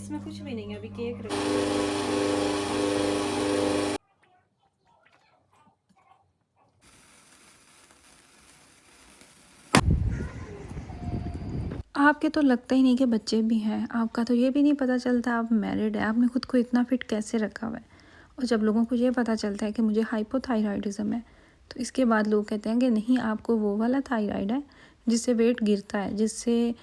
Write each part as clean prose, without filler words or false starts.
इसमें कुछ भी नहीं है, अभी केक रखी। आपके तो लगता ही नहीं कि बच्चे भी हैं, आपका तो ये भी नहीं पता चलता आप मैरिड है, आपने खुद को इतना फिट कैसे रखा हुआ है। और जब लोगों को ये पता चलता है कि मुझे हाइपोथायराइडिज्म है, तो इसके बाद लोग कहते हैं कि नहीं, आपको वो वाला थायराइड है जिससे वेट गिरता है, जिससे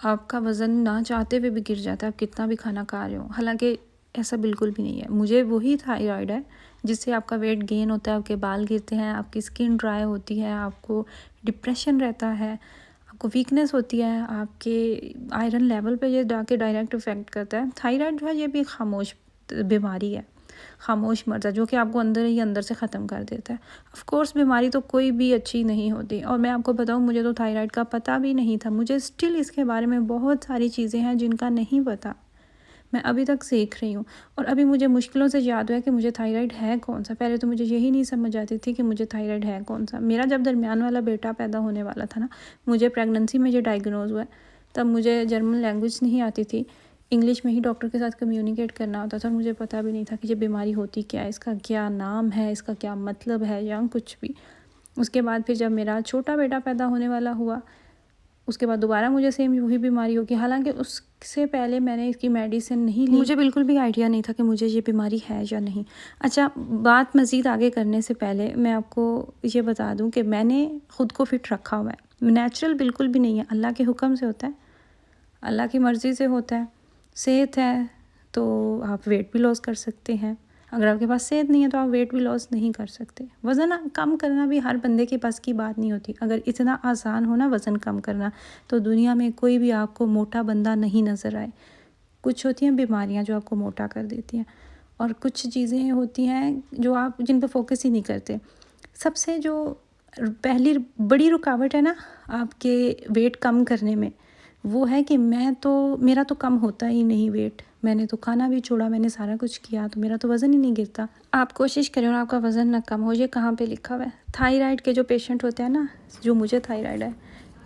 आपका वज़न ना चाहते हुए भी गिर जाता है, आप कितना भी खाना खा रहे हो। हालांकि ऐसा बिल्कुल भी नहीं है, मुझे वही थायराइड है जिससे आपका वेट गेन होता है, आपके बाल गिरते हैं, आपकी स्किन ड्राई होती है, आपको डिप्रेशन रहता है, आपको वीकनेस होती है, आपके आयरन लेवल पे ये जाके डायरेक्ट इफ़ेक्ट करता है। थायराइड जो है ये भी खामोश बीमारी है, खामोश मर्ज़ा, जो कि आपको अंदर ही अंदर से ख़त्म कर देता है। ऑफ़ कोर्स बीमारी तो कोई भी अच्छी नहीं होती, और मैं आपको बताऊँ, मुझे तो थायराइड का पता भी नहीं था। मुझे स्टिल इसके बारे में बहुत सारी चीज़ें हैं जिनका नहीं पता, मैं अभी तक सीख रही हूँ। और अभी मुझे मुश्किलों से याद हुआ कि मुझे थायराइड है कौन सा। पहले तो मुझे यही नहीं समझ आती थी कि मुझे थायराइड है कौन सा। मेरा जब दरमियान वाला बेटा पैदा होने वाला था ना, मुझे प्रेगनेंसी में ये डायग्नोज हुआ, तब मुझे जर्मन लैंग्वेज नहीं आती थी, इंग्लिश में ही डॉक्टर के साथ कम्युनिकेट करना होता था। मुझे पता भी नहीं था कि ये बीमारी होती क्या है, इसका क्या नाम है, इसका क्या मतलब है, या कुछ भी। उसके बाद फिर जब मेरा छोटा बेटा पैदा होने वाला हुआ, उसके बाद दोबारा मुझे सेम वही बीमारी होगी। हालांकि उससे पहले मैंने इसकी मेडिसिन नहीं ली, मुझे बिल्कुल भी आइडिया नहीं था कि मुझे ये बीमारी है या नहीं। अच्छा, बात मज़ीद आगे करने से पहले मैं आपको ये बता दूं कि मैंने ख़ुद को फ़िट रखा हुआ है। नेचुरल बिल्कुल भी नहीं है, अल्लाह के हुक्म से होता है, अल्लाह की मर्ज़ी से होता है। सेहत है तो आप वेट भी लॉस कर सकते हैं, अगर आपके पास सेहत नहीं है तो आप वेट भी लॉस नहीं कर सकते। वज़न कम करना भी हर बंदे के पास की बात नहीं होती। अगर इतना आसान हो ना वज़न कम करना, तो दुनिया में कोई भी आपको मोटा बंदा नहीं नज़र आए। कुछ होती हैं बीमारियां जो आपको मोटा कर देती हैं, और कुछ चीज़ें होती हैं जो आप जिन पर फोकस ही नहीं करते। सबसे जो पहली बड़ी रुकावट है ना आपके वेट कम करने में, वो है कि मेरा तो कम होता ही नहीं वेट। मैंने तो खाना भी छोड़ा, मैंने सारा कुछ किया, तो मेरा तो वज़न ही नहीं गिरता। आप कोशिश करें और आपका वज़न ना कम हो। ये कहाँ पे लिखा हुआ है? थायराइड के जो पेशेंट होते हैं ना, जो मुझे थायराइड है,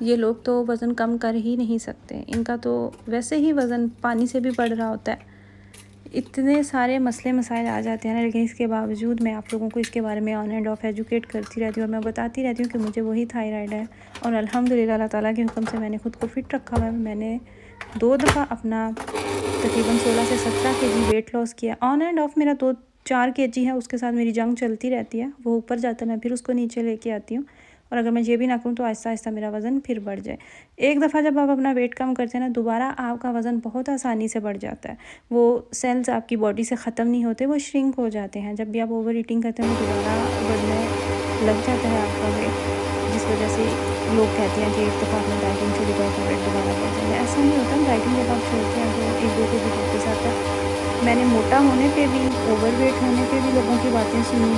ये लोग तो वज़न कम कर ही नहीं सकते। इनका तो वैसे ही वज़न पानी से भी बढ़ रहा होता है। इतने सारे मसले मसाइल आ जाते हैं ना, लेकिन इसके बावजूद मैं आप लोगों को इसके बारे में ऑन एंड ऑफ एजुकेट करती रहती हूँ, और मैं बताती रहती हूँ कि मुझे वही थायराइड है। और अल्हम्दुलिल्लाह अल्लाह ताला के हुक्म से मैंने खुद को फ़िट रखा हुआ है। मैंने 2 दफ़ा अपना तकरीबन 16 से 17 केजी वेट लॉस किया। ऑन एंड ऑफ मेरा 2-4 केजी है, उसके साथ मेरी जंग चलती रहती है। वो ऊपर जाता है, मैं फिर उसको नीचे लेके आती हूँ, और अगर मैं ये भी ना करूँ तो आहिस्ता आहिस्ता मेरा वज़न फिर बढ़ जाए। एक दफ़ा जब आप अपना वेट कम करते हैं ना, दोबारा आपका वज़न बहुत आसानी से बढ़ जाता है। वो सेल्स आपकी बॉडी से ख़त्म नहीं होते, वो श्रिंक हो जाते हैं। जब भी आप ओवर ईटिंग करते हैं वो दोबारा बढ़ने लग जाता है आपका वेट, जिस वजह से लोग कहते हैं कि एक दफ़ा आपने डाइटिंग छोड़ी तो आपका वेट दोबारा बढ़ जाएगा। ऐसा नहीं होता। डाइटिंग जब आप छोड़ते हैं तो 1-2 केजी वापस आता है। मैंने मोटा होने पे भी, ओवर वेट होने पे भी लोगों की बातें सुनी।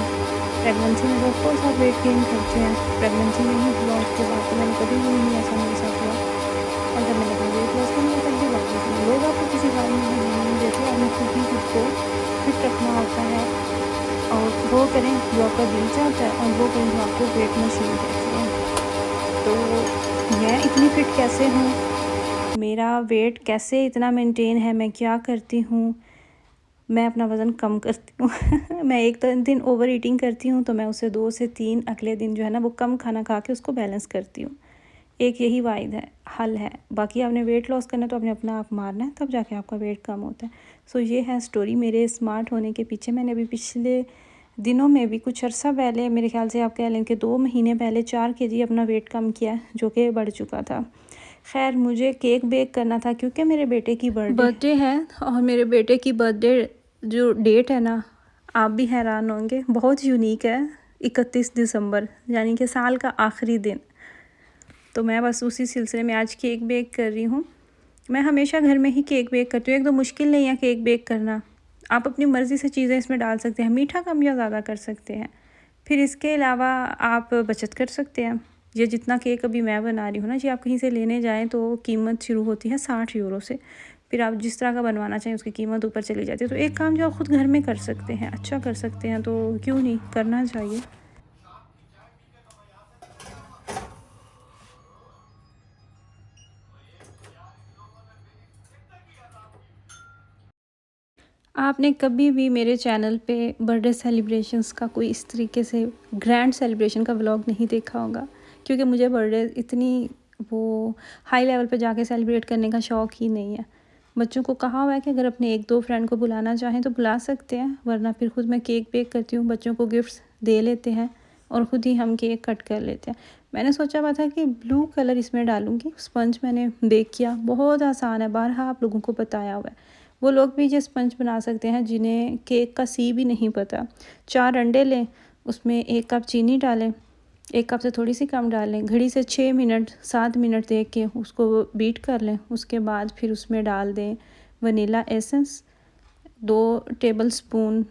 प्रेगनेंसी में तो ऑफकोर्स आप वेट गेन करते हैं, प्रेगनेंसी में ही हुआ, उसके बाद तो मैंने कभी भी नहीं, ऐसा मेरे साथ हुआ। और जब मैंने अपना वेट लॉस किया तब भी बातें सुनी। लोग आपको किसी बात में ध्यान नहीं देते, आपने खुद ही खुद को फिट रखना होता है, और वो करें जो आपका दिल चाहता है, और वो करें जो आपको वेट मशीन कहती है। तो मैं इतनी फ़िट कैसे हूँ, मेरा वेट कैसे इतना मेंटेन है, मैं क्या करती हूँ? मैं अपना वज़न कम करती हूँ मैं एक तो दिन ओवर ईटिंग करती हूँ, तो मैं उसे 2 से 3 अगले दिन जो है ना वो कम खाना खा के उसको बैलेंस करती हूँ। एक यही वाहिद है हल है। बाकी आपने वेट लॉस करना है तो आपने अपना आप मारना है, तब जाके आपका वेट कम होता है। सो ये है स्टोरी मेरे स्मार्ट होने के पीछे। मैंने अभी पिछले दिनों में भी कुछ अर्सा पहले, मेरे ख्याल से आप कह लें कि 2 महीने पहले 4 केजी अपना वेट कम किया, जो कि बढ़ चुका था। खैर, मुझे केक बेक करना था क्योंकि मेरे बेटे की बर्थडे है, और मेरे बेटे की बर्थडे जो डेट है ना, आप भी हैरान होंगे, बहुत यूनिक है। 31 दिसंबर, यानी कि साल का आखिरी दिन। तो मैं बस उसी सिलसिले में आज केक बेक कर रही हूँ। मैं हमेशा घर में ही केक बेक करती हूँ। एक तो मुश्किल नहीं है केक बेक करना, आप अपनी मर्ज़ी से चीज़ें इसमें डाल सकते हैं, मीठा कम या ज़्यादा कर सकते हैं। फिर इसके अलावा आप बचत कर सकते हैं। ये जितना केक अभी मैं बना रही हूँ ना, ये आप कहीं से लेने जाएँ तो कीमत शुरू होती है 60 यूरो से। फिर आप जिस तरह का बनवाना चाहें उसकी कीमत ऊपर चली जाती है। तो एक काम जो आप ख़ुद घर में कर सकते हैं, अच्छा कर सकते हैं, तो क्यों नहीं करना चाहिए। आपने कभी भी मेरे चैनल पे बर्थडे सेलिब्रेशंस का कोई इस तरीके से ग्रैंड सेलिब्रेशन का व्लॉग नहीं देखा होगा, क्योंकि मुझे बर्थडे इतनी वो हाई लेवल पे जाके सेलिब्रेट करने का शौक़ ही नहीं है। बच्चों को कहा हुआ है कि अगर अपने 1-2 फ्रेंड को बुलाना चाहें तो बुला सकते हैं, वरना फिर खुद मैं केक बेक करती हूँ, बच्चों को गिफ्ट्स दे लेते हैं और ख़ुद ही हम केक कट कर लेते हैं। मैंने सोचा हुआ था कि ब्लू कलर इसमें डालूँगी। स्पंज मैंने बेक किया, बहुत आसान है, बारहा आप लोगों को बताया हुआ है। वो लोग भी ये स्पंज बना सकते हैं जिन्हें केक का सी भी नहीं पता। 4 अंडे लें, उसमें 1 कप चीनी डालें, 1 कप से थोड़ी सी कम डालें, घड़ी से 6 मिनट 7 मिनट देख के उसको बीट कर लें। उसके बाद फिर उसमें डाल दें vanilla essence, 2 table spoon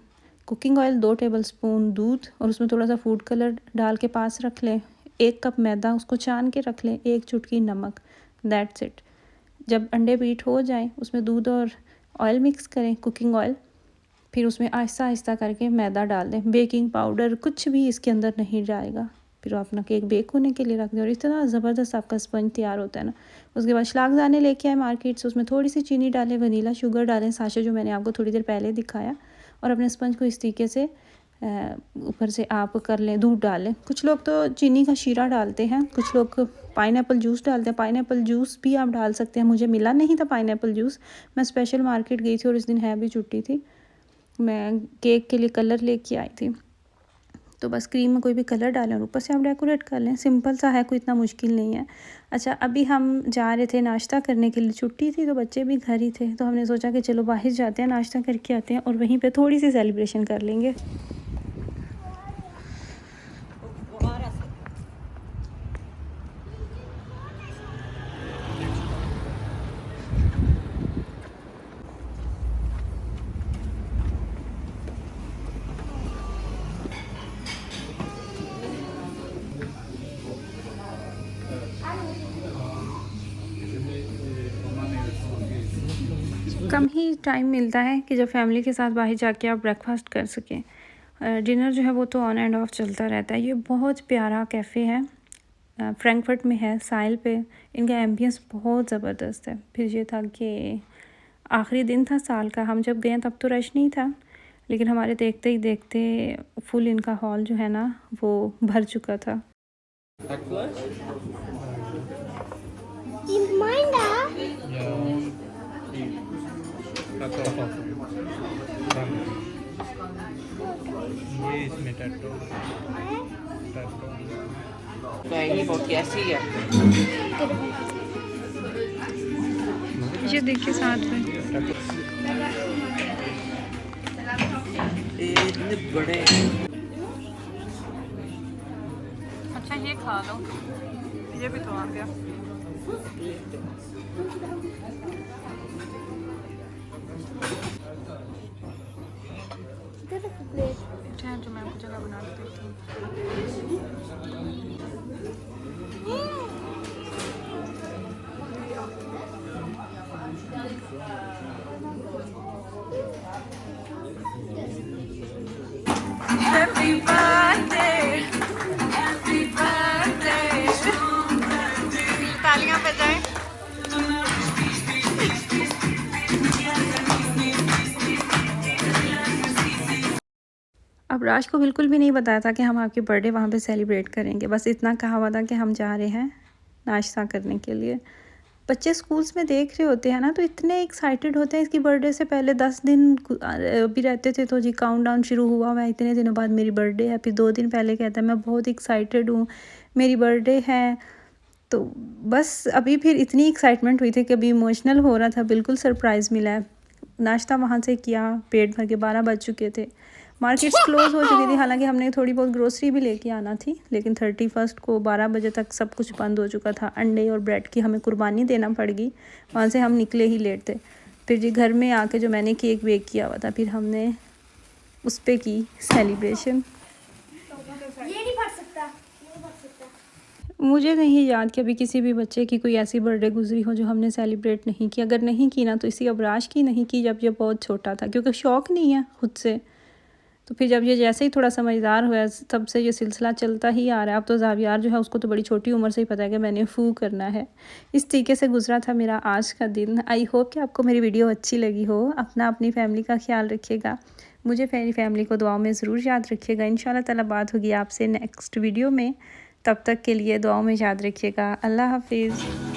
cooking oil, 2 table spoon दूध और उसमें थोड़ा सा फूड कलर डाल के पास रख लें। 1 कप मैदा उसको छान के रख लें, 1 चुटकी नमक, दैट्स इट। जब अंडे बीट हो जाएं उसमें दूध और ऑयल मिक्स करें, कुकिंग ऑयल, फिर उसमें आहिस्ता आहिस्ता करके मैदा डाल दें। बेकिंग पाउडर कुछ भी इसके अंदर नहीं जाएगा। फिर आप अपना केक बेक होने के लिए रख दें और इतना ज़बरदस्त आपका स्पंज तैयार होता है ना। उसके बाद शलागदाने लेके आए मार्केट से, उसमें थोड़ी सी चीनी डालें, वनीला शुगर डालें, साशे जो मैंने आपको थोड़ी देर पहले दिखाया, और अपने स्पंज को इस तरीके से ऊपर से आप कर लें, दूध डालें। कुछ लोग तो चीनी का शीरा डालते हैं, कुछ लोग पाइनएप्पल जूस डालते हैं। पाइनएप्पल जूस भी आप डाल सकते हैं, मुझे मिला नहीं था पाइनएप्पल जूस, मैं स्पेशल मार्केट गई थी और इस दिन है भी छुट्टी थी। मैं केक के लिए कलर लेके आई थी, तो बस क्रीम में कोई भी कलर डालें और ऊपर से आप डेकोरेट कर लें। सिंपल सा है, कोई इतना मुश्किल नहीं है। अच्छा, अभी हम जा रहे थे नाश्ता करने के लिए, छुट्टी थी तो बच्चे भी घर ही थे, तो हमने सोचा कि चलो बाहर जाते हैं, नाश्ता करके आते हैं और वहीं पे थोड़ी सी सेलिब्रेशन कर लेंगे। कम ही टाइम मिलता है कि जब फैमिली के साथ बाहर जाके आप ब्रेकफास्ट कर सकें। डिनर जो है वो तो ऑन एंड ऑफ चलता रहता है। ये बहुत प्यारा कैफ़े है, फ्रैंकफर्ट में है, साइल पे। इनका एम्बियंस बहुत ज़बरदस्त है। फिर ये था कि आखिरी दिन था साल का, हम जब गए तब तो रश नहीं था, लेकिन हमारे देखते ही देखते फुल इनका हॉल जो है ना वो भर चुका था। ये इसमें टैटू बहुत कैसी है, ये देखिए साथ में इतने बड़े। अच्छा, ये खा लो, ये भी तो आ गया। जो मैं आपको जगह बना देती हूँ। Happy birthday, happy birthday, तालियां बजाएं। अब राज को बिल्कुल भी नहीं बताया था कि हम आपकी बर्थडे वहाँ पे सेलिब्रेट करेंगे, बस इतना कहा हुआ था कि हम जा रहे हैं नाश्ता करने के लिए। बच्चे स्कूल्स में देख रहे होते हैं ना, तो इतने एक्साइटेड होते हैं। इसकी बर्थडे से पहले 10 दिन भी रहते थे तो जी काउंटडाउन शुरू हुआ हुआ है, इतने दिनों बाद मेरी बर्थडे है। फिर 2 दिन पहले कहता है मैं बहुत एक्साइटेड हूँ, मेरी बर्थडे है। तो बस अभी फिर इतनी एक्साइटमेंट हुई थी कि अभी इमोशनल हो रहा था, बिल्कुल सरप्राइज़ मिला है। नाश्ता वहाँ से किया, पेट भर के, 12 बज चुके थे, मार्केट्स क्लोज़ हो चुकी थी। हालांकि हमने थोड़ी बहुत ग्रोसरी भी लेके आना थी, लेकिन 31 को 12 बजे तक सब कुछ बंद हो चुका था। अंडे और ब्रेड की हमें कुर्बानी देना पड़ गई, वहाँ से हम निकले ही लेट थे। फिर जी घर में आके जो मैंने केक बेक किया हुआ था, फिर हमने उस पर की सेलिब्रेशन। मुझे नहीं याद कि अभी किसी भी बच्चे की कोई ऐसी बर्थडे गुजरी हो जो हमने सेलिब्रेट नहीं की। अगर नहीं की ना तो इसी अबराश की नहीं की जब ये बहुत छोटा था, क्योंकि शौक़ नहीं है खुद से। तो फिर जब ये जैसे ही थोड़ा समझदार हुआ तब से ये सिलसिला चलता ही आ रहा है। अब तो ज़ावियार जो है उसको तो बड़ी छोटी उम्र से ही पता है कि मैंने फ़ू करना है। इस तरीके से गुजरा था मेरा आज का दिन। आई होप कि आपको मेरी वीडियो अच्छी लगी हो। अपनी फैमिली का ख्याल रखिएगा, मुझे मेरी फैमिली को दुआओं में ज़रूर याद रखिएगा। इंशाल्लाह ताला बात होगी आपसे नेक्स्ट वीडियो में। तब तक के लिए दुआओं में याद रखिएगा। अल्लाह हाफिज़।